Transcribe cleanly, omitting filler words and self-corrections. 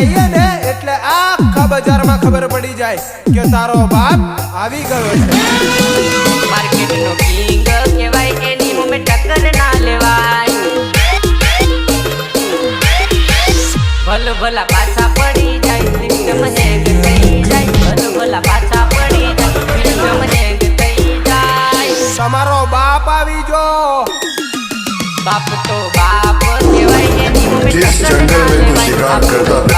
આવીએ ને એટલે આખા બજારમાં ખબર પડી જાય કે તારો બાપ આવી ગયો છે। માર્કેટનો કિંગ કહેવાય એની મુમે ટક્કર ના લેવાય। ભલ ભલા પાછા પડી જાય સિસ્ટમ હેંગ થઈ જાય। ભલ ભલા પાછા પડી જાય સિસ્ટમ હેંગ થઈ જાય। તમારો બાપ આવી જો। बाप तो बाप केवाय एनी मुमे जिस टक्कर जंगल ना में तू लेवाय। शिकार करता